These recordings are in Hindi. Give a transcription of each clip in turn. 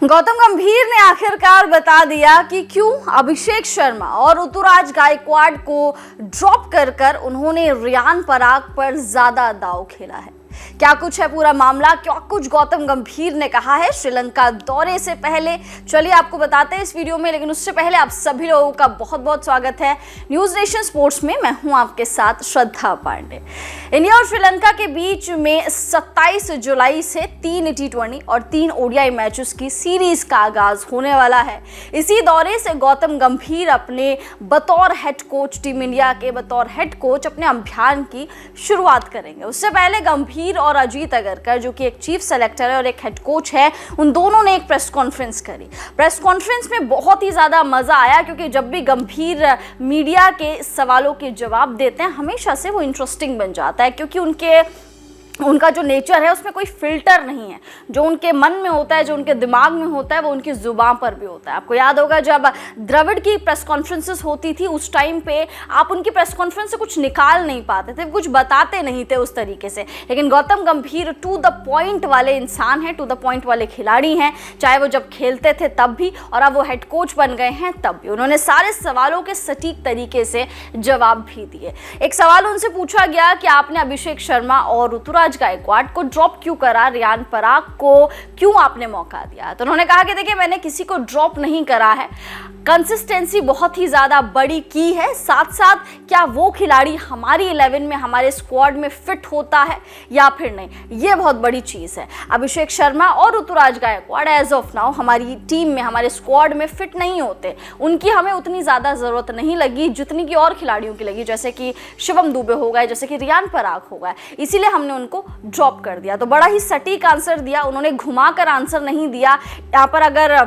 गौतम गंभीर ने आखिरकार बता दिया कि क्यों अभिषेक शर्मा और ऋतुराज गायकवाड को ड्रॉप कर उन्होंने रियान पराग पर ज्यादा दांव खेला है। क्या कुछ है पूरा मामला, क्या कुछ गौतम गंभीर ने कहा है श्रीलंका दौरे से पहले, चलिए आपको बताते हैं इस वीडियो में। लेकिन उससे पहले आप सभी लोगों का बहुत बहुत स्वागत है न्यूज नेशन स्पोर्ट्स में। मैं हूं आपके साथ श्रद्धा पांडे। इंडिया और श्रीलंका के बीच में 27 जुलाई से 3 T20 और 3 ODI मैचेस की सीरीज का आगाज होने वाला है। इसी दौरे से गौतम गंभीर अपने बतौर हेड कोच टीम इंडिया के बतौर हेड कोच अपने अभियान की शुरुआत करेंगे। उससे पहले गंभीर और अजीत अगरकर, जो कि एक चीफ सेलेक्टर है और एक हेड कोच है, उन दोनों ने एक प्रेस कॉन्फ्रेंस करी। प्रेस कॉन्फ्रेंस में बहुत ही ज्यादा मजा आया, क्योंकि जब भी गंभीर मीडिया के सवालों के जवाब देते हैं हमेशा से वो इंटरेस्टिंग बन जाता है, क्योंकि उनका जो नेचर है उसमें कोई फिल्टर नहीं है। जो उनके मन में होता है, जो उनके दिमाग में होता है, वो उनकी जुबान पर भी होता है। आपको याद होगा जब द्रविड़ की प्रेस कॉन्फ्रेंसेस होती थी उस टाइम पे आप उनकी प्रेस कॉन्फ्रेंस से कुछ निकाल नहीं पाते थे, कुछ बताते नहीं थे उस तरीके से। लेकिन गौतम गंभीर टू द पॉइंट वाले इंसान हैं, टू द पॉइंट वाले खिलाड़ी हैं। चाहे वो जब खेलते थे तब भी और अब वो हेड कोच बन गए हैं तब भी उन्होंने सारे सवालों के सटीक तरीके से जवाब भी दिए। एक सवाल उनसे पूछा गया कि आपने अभिषेक शर्मा और ऋतुराज गायकवाड को ड्रॉप क्यों करा, रियान पराग को क्यों आपने मौका दिया। तो उन्होंने कहा कि देखिए, मैंने किसी को ड्रॉप नहीं करा है। कंसिस्टेंसी बहुत ही ज्यादा बड़ी की है, साथ साथ क्या वो खिलाड़ी हमारी 11 में, हमारे स्क्वाड में फिट होता है या फिर नहीं, ये बहुत बड़ी चीज है। अभिषेक शर्मा और Ruturaj Gaikwad as of now हमारी टीम में, हमारे स्क्वाड में फिट नहीं होते। उनकी हमें उतनी ज्यादा जरूरत नहीं लगी जितनी की और खिलाड़ियों की लगी, जैसे कि शिवम दुबे हो गए, जैसे कि रियान पराग हो गए। इसीलिए हमने उनको ड्रॉप कर दिया। तो बड़ा ही सटीक आंसर दिया उन्होंने, घुमाकर आंसर नहीं दिया। यहाँ पर अगर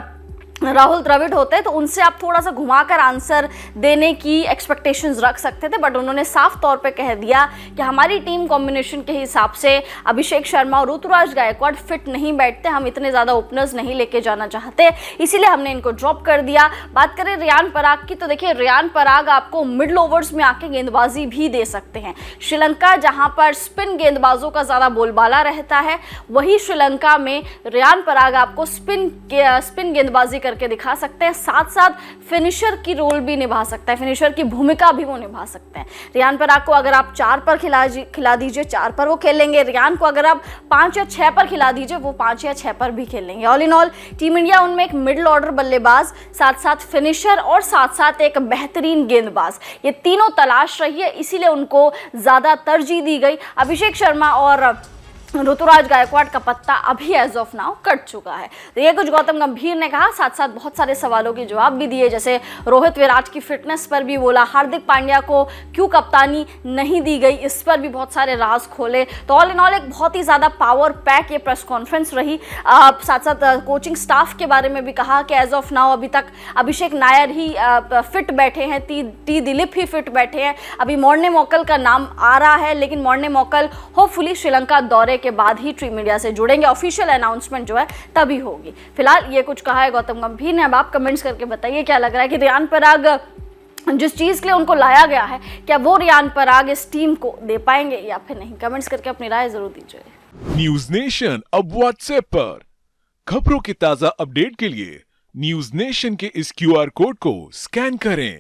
राहुल द्रविड़ होते तो उनसे आप थोड़ा सा घुमाकर आंसर देने की एक्सपेक्टेशंस रख सकते थे, बट उन्होंने साफ तौर पे कह दिया कि हमारी टीम कॉम्बिनेशन के हिसाब से अभिषेक शर्मा और ऋतुराज गायकवाड फिट नहीं बैठते, हम इतने ज़्यादा ओपनर्स नहीं लेके जाना चाहते, इसीलिए हमने इनको ड्रॉप कर दिया। बात करें रियान पराग की, तो देखिए रियान पराग आपको मिडल ओवर्स में आके गेंदबाजी भी दे सकते हैं। श्रीलंका जहाँ पर स्पिन गेंदबाजों का ज़्यादा बोलबाला रहता है, वही श्रीलंका में रियान पराग आपको स्पिन गेंदबाजी करके दिखा सकते हैं। साथ साथ फिनिशर की रोल भी निभा सकता है, फिनिशर की भूमिका भी वो निभा सकते हैं। रियान पराग को अगर आप 4 पर खिला दीजिए, 4 पर वो खेलेंगे। रियान को अगर आप 5 या 6 पर खिला दीजिए, वो 5 या 6 पर भी खेलेंगे। All in all team India उनमें एक मिडिल ऑर्डर बल्लेबाज, साथ साथ फिनिशर और साथ साथ एक बेहतरीन गेंदबाज, ये तीनों तलाश रही है, इसीलिए उनको ज्यादा तरजीह दी गई। अभिषेक शर्मा और ऋतुराज गायकवाड का पत्ता अभी एज ऑफ नाउ कट चुका है। तो ये कुछ गौतम गंभीर ने कहा, साथ साथ बहुत सारे सवालों के जवाब भी दिए, जैसे रोहित विराट की फिटनेस पर भी बोला, हार्दिक पांड्या को क्यों कप्तानी नहीं दी गई, इस पर भी बहुत सारे राज खोले। तो ऑल इन ऑल एक बहुत ही ज़्यादा पावर पैक ये प्रेस कॉन्फ्रेंस रही। साथ साथ कोचिंग स्टाफ के बारे में भी कहा कि एज ऑफ नाउ अभी तक अभिषेक नायर ही फिट बैठे हैं, टी दिलीप ही फिट बैठे हैं। अभी मॉर्ने मोकल का नाम आ रहा है, लेकिन मॉर्ने मोकल होपफुली श्रीलंका दौरे के बाद ही टीम इंडिया से जुड़ेंगे। ऑफिशियल अनाउंसमेंट जो है तभी होगी। फिलहाल ये कुछ कहा है गौतम गंभीर ने। अब आप कमेंट्स करके बताइए क्या लग रहा है कि रियान पराग जिस चीज के लिए उनको लाया गया है, क्या वो रियान पराग इस टीम को दे पाएंगे या फिर नहीं। कमेंट्स करके अपनी राय जरूर दीजिए। न्यूज नेशन अब व्हाट्सएप पर खबरों की ताजा अपडेट के लिए न्यूज नेशन के इस QR कोड को स्कैन करें।